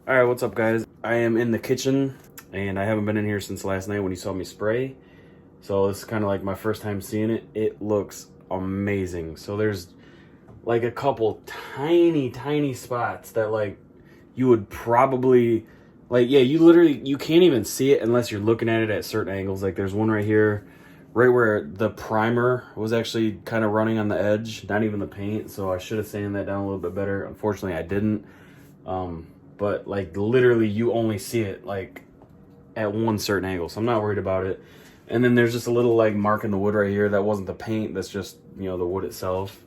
All right, what's up, guys? I am in the kitchen, and I haven't been in here since last night when you saw me spray. So this is kind of like my first time seeing it. It looks amazing. So there's like a couple tiny spots that like you would probably like, yeah, you can't even see it unless you're looking at it at certain angles. Like there's one right here, right where the primer was actually kind of running on the edge, not even the paint. So I should have sanded that down a little bit better. Unfortunately, I didn't. But like literally you only see it like at one certain angle. So I'm not worried about it. And then there's just a little like mark in the wood right here. That wasn't the paint. That's just, you know, the wood itself.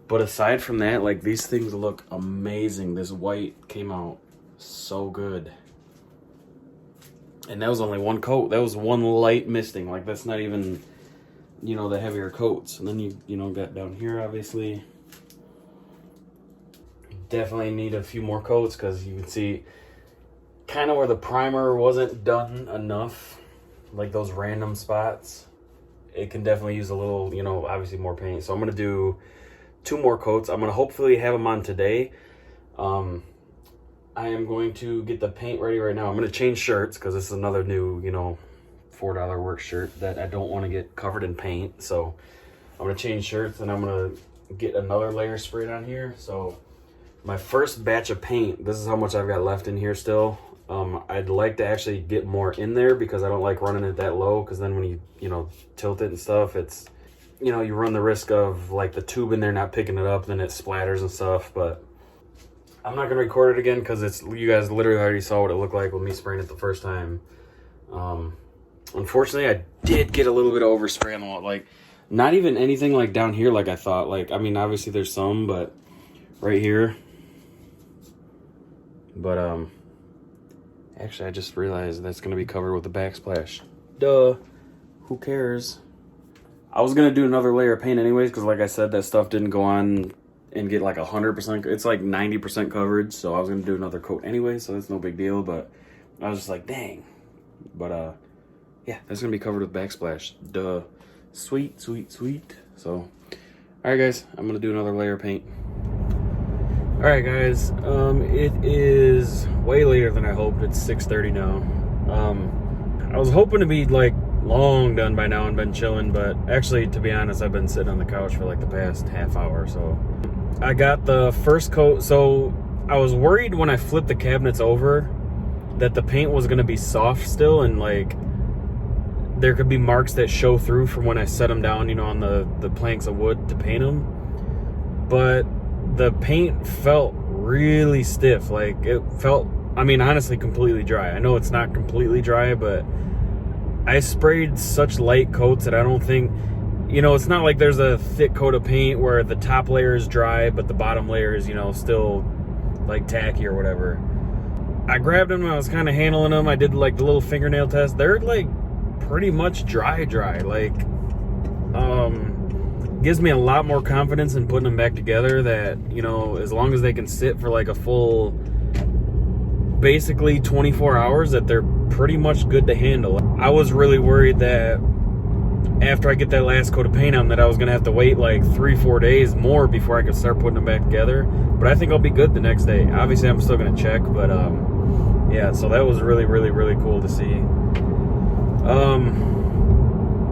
But aside from that, like these things look amazing. This white came out so good. And that was only one coat. That was one light misting. Like that's not even, you know, the heavier coats. And then you know, got down here obviously. Definitely need a few more coats because you can see kind of where the primer wasn't done enough, like those random spots. It can definitely use a little, you know, obviously more paint. So I'm gonna do 2 more coats. I'm gonna hopefully have them on today. I am going to get the paint ready right now. I'm gonna change shirts because this is another new, you know, $4 work shirt that I don't want to get covered in paint. So I'm gonna change shirts and I'm gonna get another layer sprayed on here. So my first batch of paint, this is how much I've got left in here still. I'd like to actually get more in there because I don't like running it that low, because then when you know, tilt it and stuff, it's, you know, you run the risk of like the tube in there not picking it up, then it splatters and stuff. But I'm not gonna record it again because it's, you guys literally already saw what it looked like with me spraying it the first time. Unfortunately, I did get a little bit of overspray on the wall, like not even anything like down here like I thought. Like, I mean, obviously there's some, but right here. But actually I just realized that's gonna be covered with a backsplash. Duh, who cares? I was gonna do another layer of paint anyways, because like I said, that stuff didn't go on and get like 100%. It's like 90% coverage, so I was gonna do another coat anyway, so that's no big deal. But I was just like, dang. But yeah, that's gonna be covered with backsplash. Duh. Sweet. So all right, guys, I'm gonna do another layer of paint. All right, guys, it is way later than I hoped. It's 6:30 now. I was hoping to be like long done by now and been chilling, but actually, to be honest, I've been sitting on the couch for like the past half hour or so. I got the first coat. So I was worried when I flipped the cabinets over that the paint was gonna be soft still, and like there could be marks that show through from when I set them down, you know, on the planks of wood to paint them. But the paint felt really stiff. Like it felt, I mean, honestly, completely dry. I know it's not completely dry, but I sprayed such light coats that I don't think, you know, it's not like there's a thick coat of paint where the top layer is dry, but the bottom layer is, you know, still like tacky or whatever. I grabbed them and I was kind of handling them. I did like the little fingernail test. They're like pretty much dry. Like, gives me a lot more confidence in putting them back together, that, you know, as long as they can sit for like a full basically 24 hours, that they're pretty much good to handle. I was really worried that after I get that last coat of paint on, that I was gonna have to wait like 3-4 days more before I could start putting them back together. But I think I'll be good the next day. Obviously I'm still gonna check, but yeah, so that was really cool to see.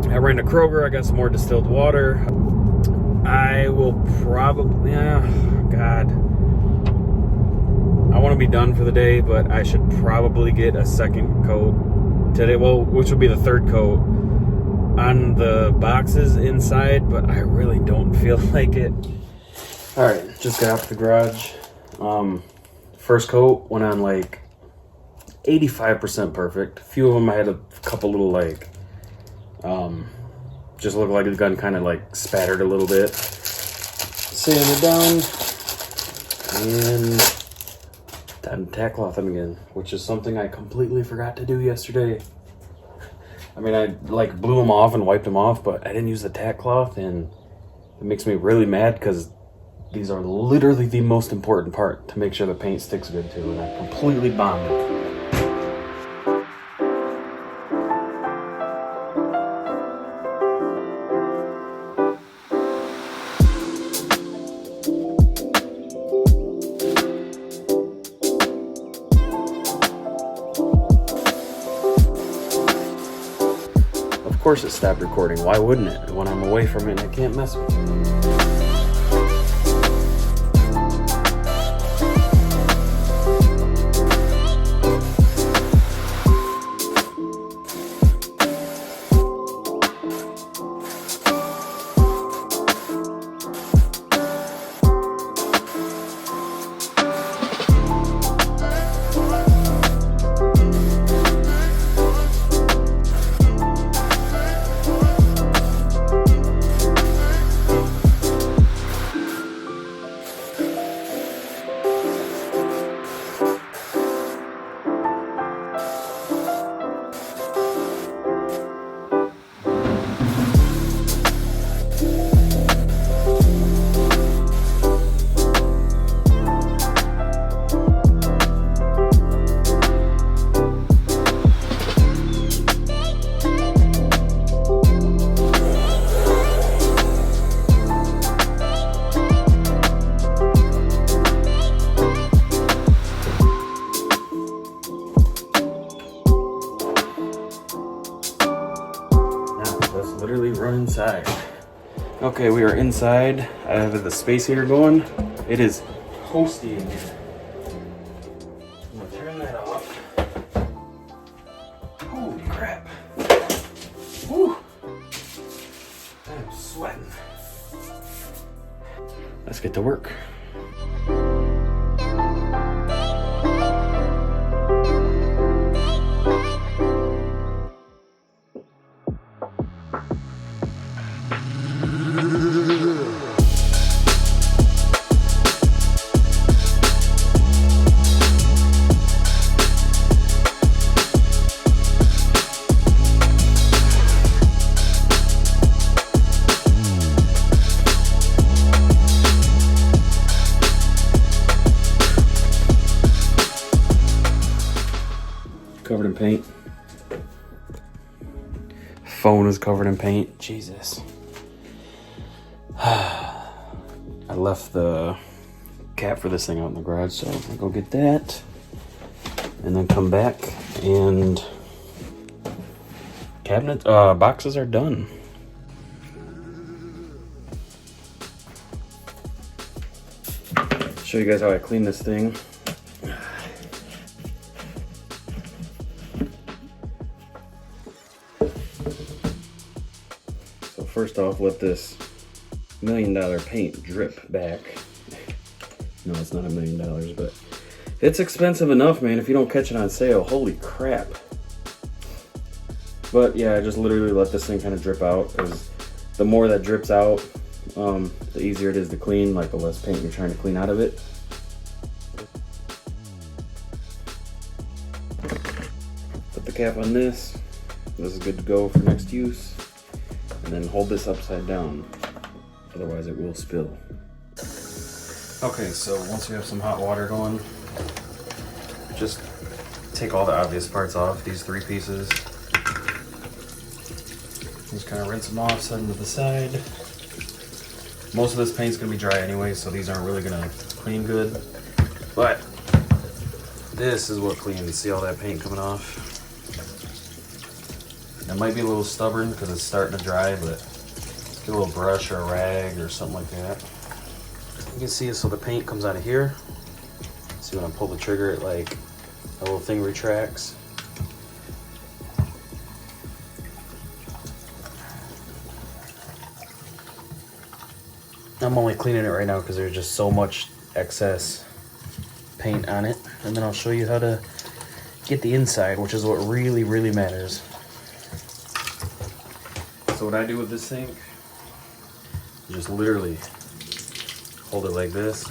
I ran to Kroger, I got some more distilled water. I will probably, God, I want to be done for the day, but I should probably get a second coat today, well, which will be the third coat on the boxes inside, but I really don't feel like it. All right, just got out the garage. First coat went on like 85% perfect. A few of them I had a couple little like, just looked like the gun kind of like spattered a little bit. Sanding it down, and time to tack cloth them again, which is something I completely forgot to do yesterday. I mean, I like blew them off and wiped them off, but I didn't use the tack cloth, and it makes me really mad because these are literally the most important part to make sure the paint sticks good too, and I completely bombed it. Of course it stopped recording. Why wouldn't it? When I'm away from it, I can't mess with it. Literally run inside. Okay, we are inside. I have the space heater going. It is toasty in here. I'm gonna turn that off. Holy crap. Woo. I'm sweating. Let's get to work. Covered in paint. Phone is covered in paint. Jesus. I left the cap for this thing out in the garage, so I'm gonna go get that and then come back, and cabinet boxes are done. Show you guys how I clean this thing. First off, let this $1 million paint drip back. No, it's not $1 million, but it's expensive enough, man, if you don't catch it on sale. Holy crap. But yeah, I just literally let this thing kind of drip out, because the more that drips out, the easier it is to clean, like the less paint you're trying to clean out of it. Put the cap on this. This is good to go for next use. And then hold this upside down, otherwise it will spill. Okay, so once you have some hot water going, just take all the obvious parts off, these 3 pieces. Just kind of rinse them off, set them to the side. Most of this paint's gonna be dry anyway, so these aren't really gonna clean good. But this is what cleans. See all that paint coming off? It might be a little stubborn because it's starting to dry, but get a little brush or a rag or something like that. You can see it, so the paint comes out of here. See, when I pull the trigger, it like a little thing retracts. I'm only cleaning it right now because there's just so much excess paint on it, and then I'll show you how to get the inside, which is what really, really matters. So what I do with this thing is just literally hold it like this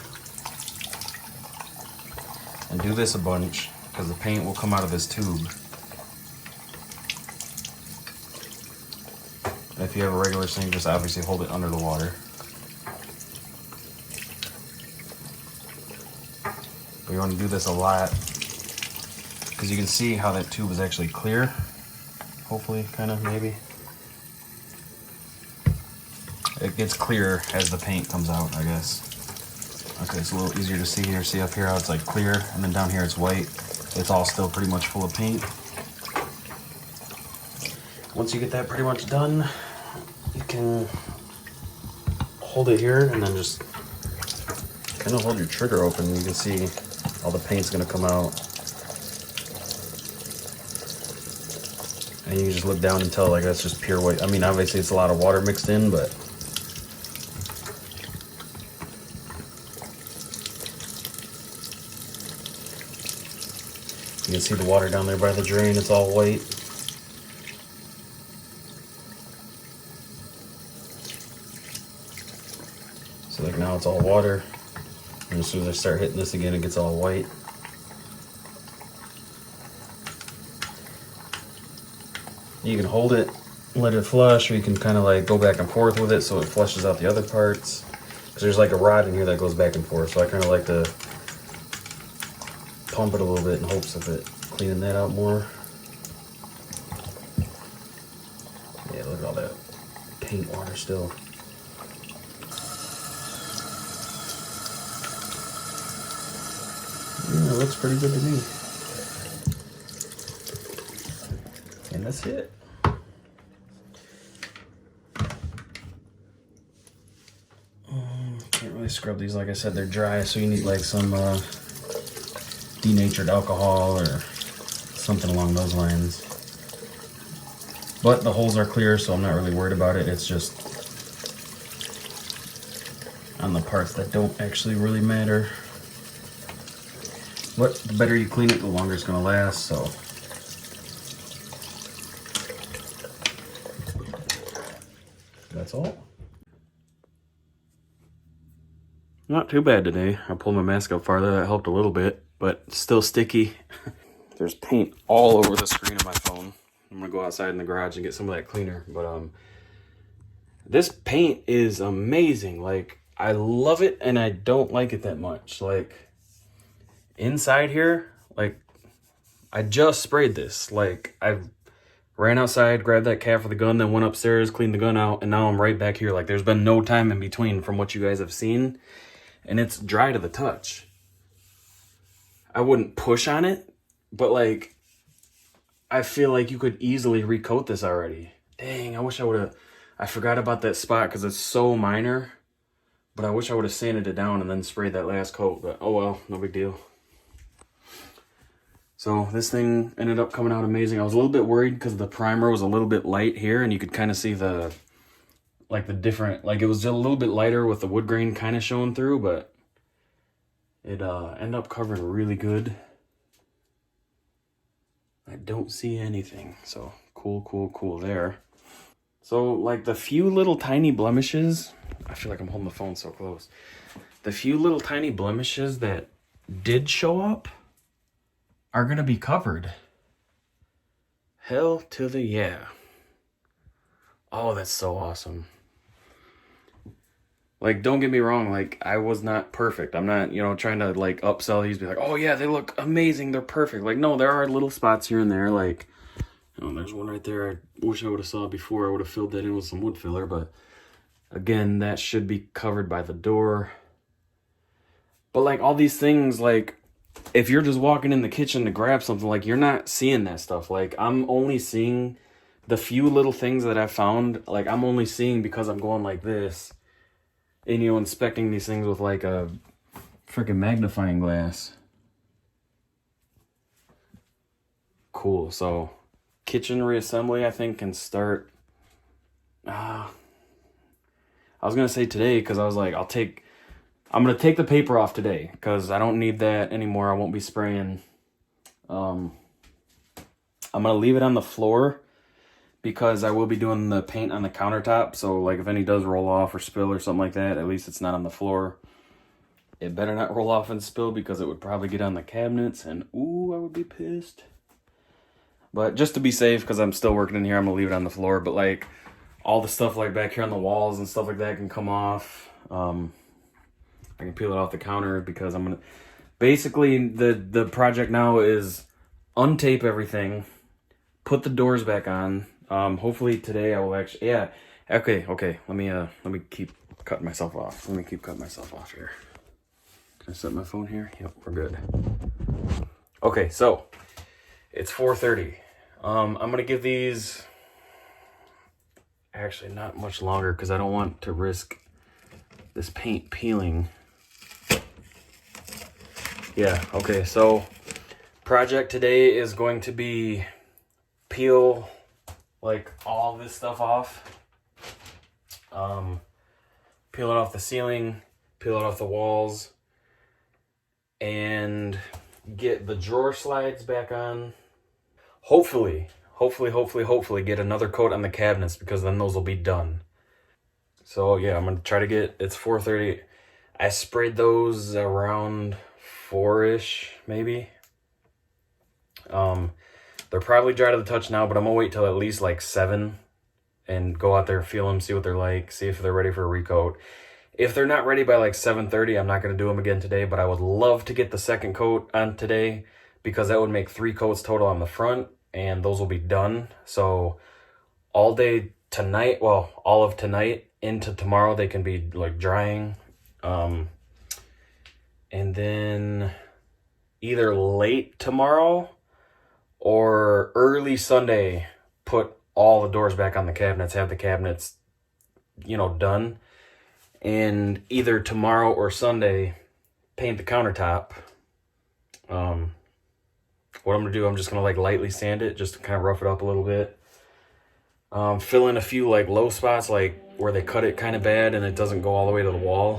and do this a bunch, because the paint will come out of this tube. And if you have a regular sink, just obviously hold it under the water. But you want to do this a lot, because you can see how that tube is actually clear. Hopefully, kind of, maybe. It gets clearer as the paint comes out, I guess. Okay, it's a little easier to see here. See up here how it's like clear, and then down here it's white. It's all still pretty much full of paint. once you get that pretty much done, you can hold it here and then just kind of hold your trigger open. You can see all the paint's gonna come out. And you can just look down and tell like that's just pure white. I mean, obviously it's a lot of water mixed in, but you can see the water down there by the drain, it's all white. So like now it's all water. And as soon as I start hitting this again, it gets all white. You can hold it, let it flush, or you can kind of like go back and forth with it so it flushes out the other parts. Because there's like a rod in here that goes back and forth, so I kind of like to pump it a little bit in hopes of it cleaning that out more. Yeah, look at all that paint water still. Yeah, it looks pretty good to me. And that's it. Can't really scrub these. Like I said, they're dry, so you need like some denatured alcohol or something along those lines. But the holes are clear, so I'm not really worried about it. It's just on the parts that don't actually really matter. But the better you clean it, the longer it's gonna last, so. That's all. Not too bad today. I pulled my mask up farther, that helped a little bit, but still sticky. There's paint all over the screen of my phone. I'm gonna go outside in the garage and get some of that cleaner, but this paint is amazing. Like, I love it and I don't like it that much. Like, inside here, like, I just sprayed this. Like, I ran outside, grabbed that cat for the gun, then went upstairs, cleaned the gun out, and now I'm right back here. Like, there's been no time in between from what you guys have seen, and it's dry to the touch. I wouldn't push on it, but like, I feel like you could easily recoat this already. Dang, I wish I would have, I forgot about that spot because it's so minor, but I wish I would have sanded it down and then sprayed that last coat, but oh well, no big deal. So this thing ended up coming out amazing. I was a little bit worried because the primer was a little bit light here, and you could kind of see the, like the different, like it was just a little bit lighter with the wood grain kind of showing through, but it ended up covering really good. I don't see anything, so cool there. So like the few little tiny blemishes, I feel like I'm holding the phone so close. The few little tiny blemishes that did show up are gonna be covered. Hell to the yeah. Oh, that's so awesome. Like, don't get me wrong, like, I was not perfect. I'm not, you know, trying to, like, upsell these, be like, oh, yeah, they look amazing, they're perfect. Like, no, there are little spots here and there, like, you know, there's one right there I wish I would have saw before. I would have filled that in with some wood filler, but, again, that should be covered by the door. But, like, all these things, like, if you're just walking in the kitchen to grab something, like, you're not seeing that stuff. Like, I'm only seeing the few little things that I found, like, I'm only seeing because I'm going like this. And, you know, inspecting these things with, like, a freaking magnifying glass. Cool. So, kitchen reassembly, I think, can start. I was going to say today, because I was like, I'm going to take the paper off today, because I don't need that anymore. I won't be spraying. I'm going to leave it on the floor, because I will be doing the paint on the countertop. So, like, if any does roll off or spill or something like that, at least it's not on the floor. It better not roll off and spill, because it would probably get on the cabinets, and ooh, I would be pissed. But just to be safe, because I'm still working in here, I'm going to leave it on the floor. But, like, all the stuff, like, back here on the walls and stuff like that can come off. I can peel it off the counter, because I'm going to... Basically, the project now is untape everything, put the doors back on. Hopefully today I will actually, yeah. Okay. Let me keep cutting myself off. Let me keep cutting myself off here. Can I set my phone here? Yep, we're good. Okay, so it's 4:30. I'm gonna give these Actually, not much longer because I don't want to risk this paint peeling. Yeah, okay, so project today is going to be peel like all this stuff off. Peel it off the ceiling, peel it off the walls, and get the drawer slides back on. Hopefully get another coat on the cabinets, because then those will be done. So yeah, I'm gonna try to get, it's 4:30. I sprayed those around 4-ish, maybe. They're probably dry to the touch now, but I'm gonna wait till at least like 7 and go out there, feel them, see what they're like, see if they're ready for a recoat. If they're not ready by like 7:30, I'm not gonna do them again today, but I would love to get the second coat on today, because that would make 3 coats total on the front, and those will be done. So all day tonight, well, all of tonight into tomorrow, they can be like drying. And then either late tomorrow or early Sunday, put all the doors back on the cabinets, have the cabinets, you know, done. And either tomorrow or Sunday, paint the countertop. What I'm gonna do, I'm just gonna like lightly sand it, just to kind of rough it up a little bit. Fill in a few like low spots, like where they cut it kind of bad and it doesn't go all the way to the wall.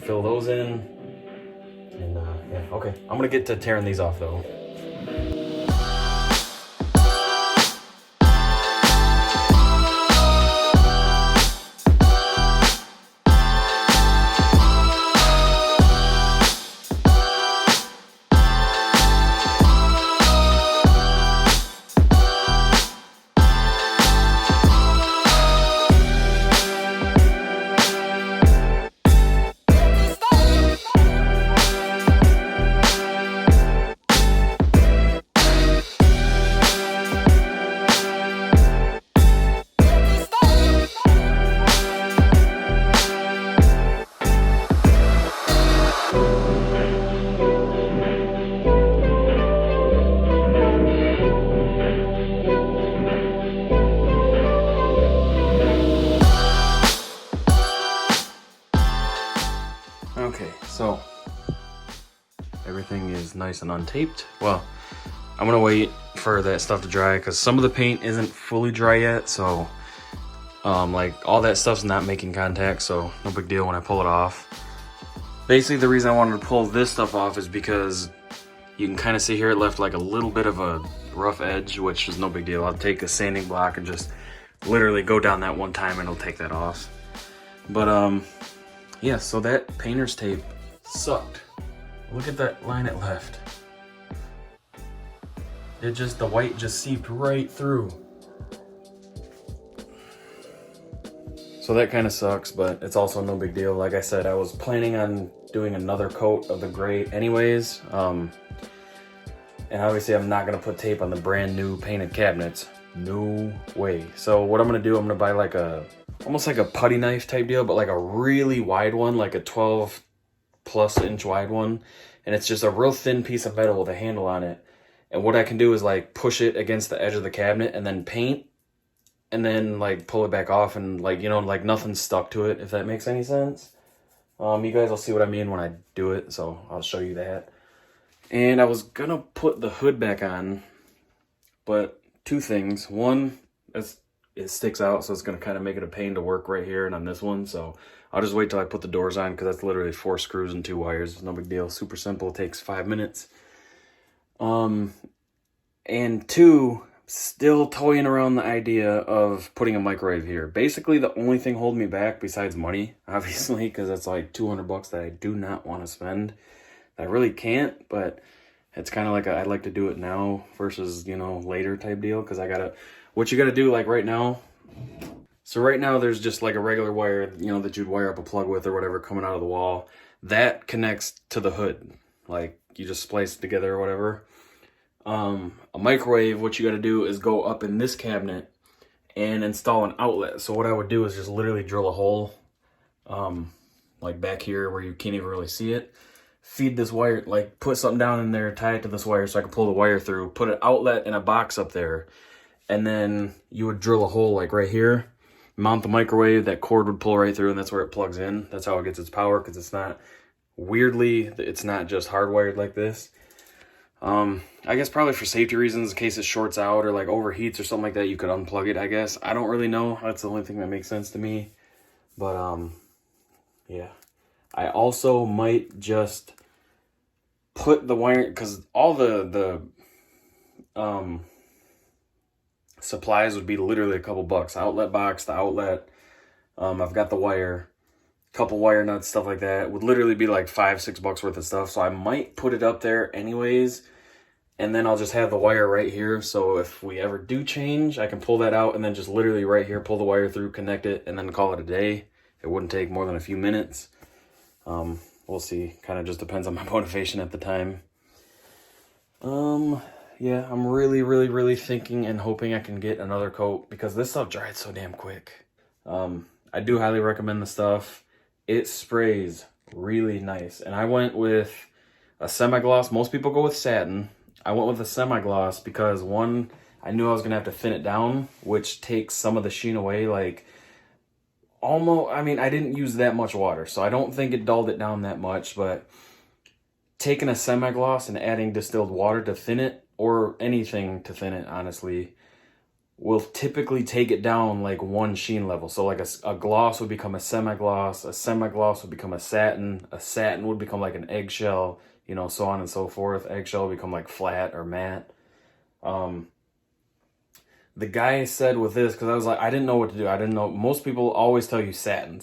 Fill those in. And yeah, okay. I'm gonna get to tearing these off though. Okay, so everything is nice and untaped. Well, I'm gonna wait for that stuff to dry, because some of the paint isn't fully dry yet, so like all that stuff's not making contact, so no big deal when I pull it off. Basically, the reason I wanted to pull this stuff off is because you can kind of see here it left like a little bit of a rough edge, which is no big deal. I'll take a sanding block and just literally go down that one time and it'll take that off. But yeah, so that painter's tape sucked. Look at that line it left. It just, the white just seeped right through. So that kind of sucks, but it's also no big deal. Like I said, I was planning on doing another coat of the gray anyways. And obviously I'm not gonna put tape on the brand new painted cabinets. No way. So what I'm gonna do, I'm gonna buy like a, almost like a putty knife type deal, but like a really wide one, like a 12+ inch wide one. And it's just a real thin piece of metal with a handle on it. And what I can do is like push it against the edge of the cabinet and then paint, and then like pull it back off, and like, you know, like nothing's stuck to it, if that makes any sense. You guys will see what I mean when I do it, so I'll show you that. And I was gonna put the hood back on, but 2 things. One, it sticks out, so it's gonna kind of make it a pain to work right here and on this one, so I'll just wait till I put the doors on, because that's literally 4 screws and 2 wires. It's no big deal, super simple, it takes 5 minutes. And 2, still toying around the idea of putting a microwave here. Basically, the only thing holding me back, besides money, obviously, because it's like $200 that I do not want to spend. I really can't, but it's kind of like I'd like to do it now versus, you know, later type deal, because I gotta, what you gotta do like right now. So right now there's just like a regular wire, you know, that you'd wire up a plug with or whatever coming out of the wall. That connects to the hood. Like you just splice it together or whatever. A microwave, what you got to do is go up in this cabinet and install an outlet. So what I would do is just literally drill a hole, like back here where you can't even really see it. Feed this wire, like put something down in there, tie it to this wire so I can pull the wire through. Put an outlet in a box up there, and then you would drill a hole like right here, mount the microwave, that cord would pull right through, and that's where it plugs in. That's how it gets its power, because it's not, weirdly, it's not just hardwired like this. I guess probably for safety reasons, in case it shorts out or like overheats or something like that, you could unplug it, I guess. I don't really know. That's the only thing that makes sense to me. But, yeah. I also might just put the wire, because all the supplies would be literally a couple bucks. Outlet box, the outlet, I've got the wire, couple wire nuts, stuff like that. It would literally be like $5-6 worth of stuff. So I might put it up there anyways, and then I'll just have the wire right here. So if we ever do change, I can pull that out and then just literally right here, pull the wire through, connect it, and then call it a day. It wouldn't take more than a few minutes. We'll see. Kind of just depends on my motivation at the time. Yeah, I'm really thinking and hoping I can get another coat, because this stuff dries so damn quick. I do highly recommend the stuff. It sprays really nice. And I went with a semi-gloss. Most people go with satin. I went with a semi-gloss because, one, I knew I was going to have to thin it down, which takes some of the sheen away. Like, almost, I mean, I didn't use that much water, so I don't think it dulled it down that much. But taking a semi-gloss and adding distilled water to thin it, or anything to thin it, honestly, will typically take it down like one sheen level. So like a gloss would become a semi-gloss would become a satin would become like an eggshell, you know, so on and so forth. Eggshell would become like flat or matte. The guy said with this, because I was like, I didn't know what to do. I didn't know. Most people always tell you satin.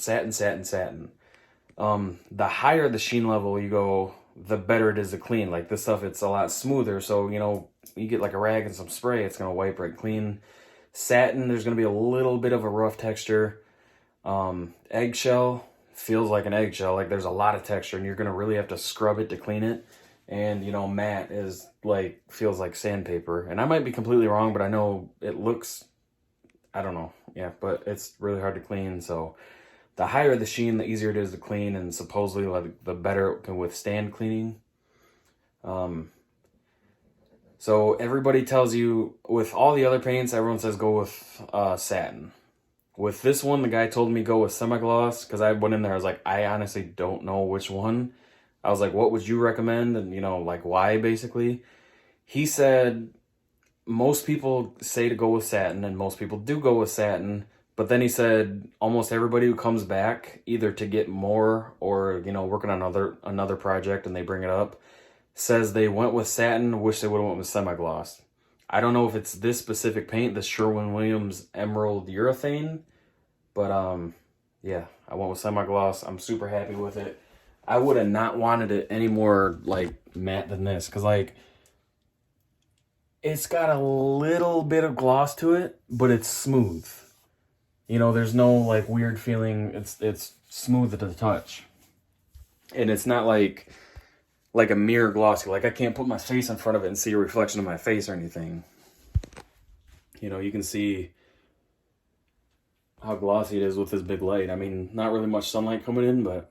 The higher the sheen level you go, the better it is to clean. Like this stuff, it's a lot smoother. So, you know, you get like a rag and some spray, it's going to wipe right clean. Satin, there's going to be a little bit of a rough texture. Eggshell feels like an eggshell. Like there's a lot of texture, and you're going to really have to scrub it to clean it. And, you know, matte is like, feels like sandpaper. And I might be completely wrong, but I know it looks, I don't know. Yeah, but it's really hard to clean. So the higher the sheen, the easier it is to clean, and supposedly like the better it can withstand cleaning. So everybody tells you, with all the other paints, everyone says go with satin. With this one, the guy told me go with semi-gloss, because I went in there, I was like, I honestly don't know which one. I was like, what would you recommend? And, you know, like, why, basically? He said most people say to go with satin, and most people do go with satin. But then he said almost everybody who comes back, either to get more or, you know, working on another project, and they bring it up, says they went with satin, wish they would have went with semi-gloss. I don't know if it's this specific paint, the Sherwin-Williams Emerald Urethane, but yeah, I went with semi-gloss. I'm super happy with it. I would have not wanted it any more like matte than this, because like it's got a little bit of gloss to it, but it's smooth. You know, there's no like weird feeling. It's smooth to the touch, and it's not like a mirror glossy. Like I can't put my face in front of it and see a reflection of my face or anything. You know, you can see how glossy it is with this big light. I mean, not really much sunlight coming in, but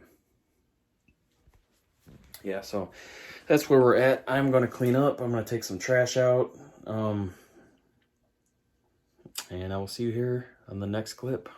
yeah, so that's where we're at. I'm going to clean up. I'm going to take some trash out. And I will see you here on the next clip.